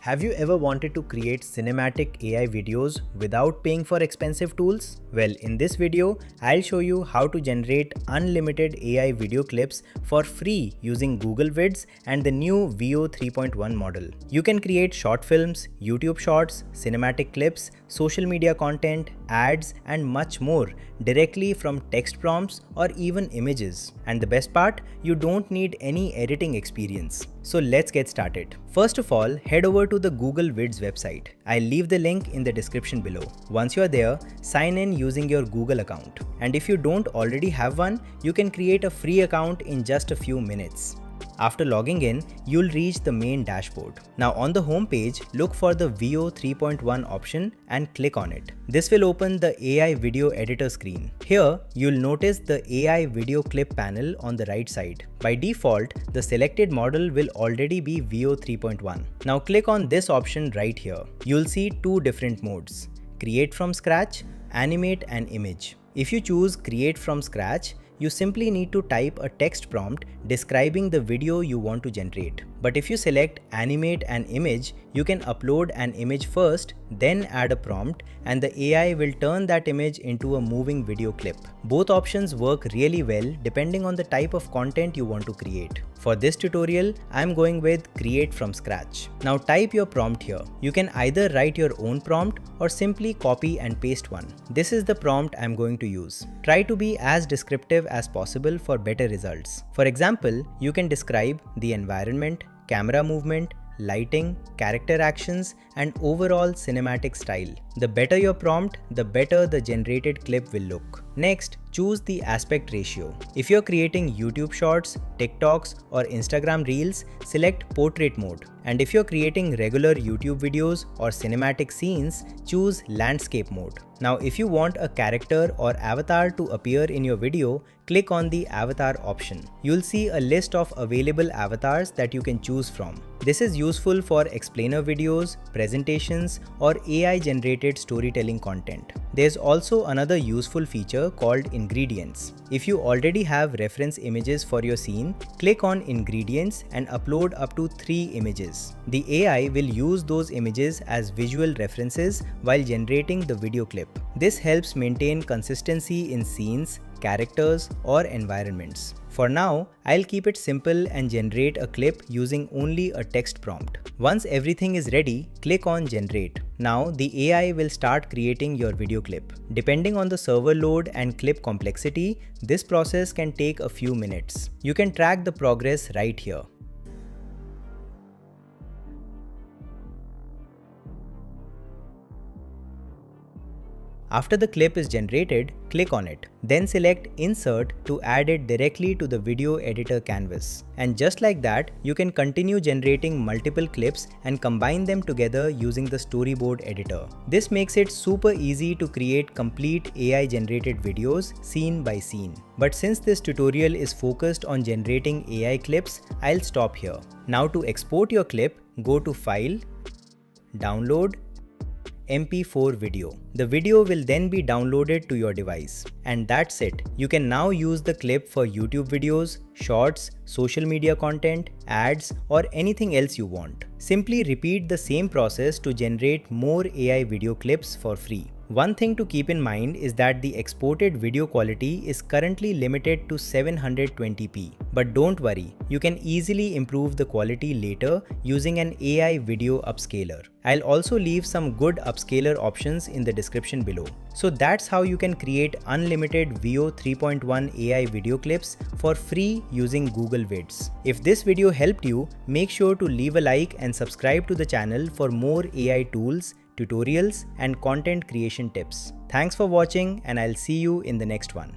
Have you ever wanted to create cinematic AI videos without paying for expensive tools? Well, in this video, I'll show you how to generate unlimited AI video clips for free using Google Vids and the new Veo 3.1 model. You can create short films, YouTube shorts, cinematic clips, social media content, ads, and much more directly from text prompts or even images. And the best part, you don't need any editing experience. So let's get started. First of all, head over to the Google Vids website. I'll leave the link in the description below. Once you're there, sign in using your Google account. And if you don't already have one, you can create a free account in just a few minutes. After logging in, you'll reach the main dashboard. Now on the home page, look for the Veo 3.1 option and click on it. This will open the AI video editor screen. Here, you'll notice the AI video clip panel on the right side. By default, the selected model will already be Veo 3.1. Now click on this option right here. You'll see two different modes: Create from scratch, Animate and Image. If you choose Create from scratch, you simply need to type a text prompt describing the video you want to generate. But if you select Animate and Image, you can upload an image first, then add a prompt, and the AI will turn that image into a moving video clip. Both options work really well depending on the type of content you want to create. For this tutorial, I'm going with Create from scratch. Now type your prompt here. You can either write your own prompt or simply copy and paste one. This is the prompt I'm going to use. Try to be as descriptive as possible for better results. For example, you can describe the environment, camera movement, lighting, character actions, and overall cinematic style. The better your prompt, the better the generated clip will look. Next, choose the aspect ratio. If you're creating YouTube shorts, TikToks, or Instagram reels, select portrait mode. And if you're creating regular YouTube videos or cinematic scenes, choose landscape mode. Now, if you want a character or avatar to appear in your video, click on the avatar option. You'll see a list of available avatars that you can choose from. This is useful for explainer videos, presentations, or AI-generated storytelling content. There's also another useful feature called ingredients. If you already have reference images for your scene, click on ingredients and upload up to 3 images. The AI will use those images as visual references while generating the video clip. This helps maintain consistency in scenes, characters, or environments. For now, I'll keep it simple and generate a clip using only a text prompt. Once everything is ready, click on Generate. Now the AI will start creating your video clip. Depending on the server load and clip complexity, this process can take a few minutes. You can track the progress right here. After the clip is generated, click on it. Then select Insert to add it directly to the video editor canvas. And just like that, you can continue generating multiple clips and combine them together using the storyboard editor. This makes it super easy to create complete AI generated videos scene by scene. But since this tutorial is focused on generating AI clips, I'll stop here. Now to export your clip, go to File, Download, MP4 video. The video will then be downloaded to your device. And that's it. You can now use the clip for YouTube videos, shorts, social media content, ads, or anything else you want. Simply repeat the same process to generate more AI video clips for free. One thing to keep in mind is that the exported video quality is currently limited to 720p. But don't worry, you can easily improve the quality later using an AI video upscaler. I'll also leave some good upscaler options in the description below. So that's how you can create unlimited Veo 3.1 AI video clips for free using Google Vids. If this video helped you, make sure to leave a like and subscribe to the channel for more AI tools, tutorials, and content creation tips. Thanks for watching, and I'll see you in the next one.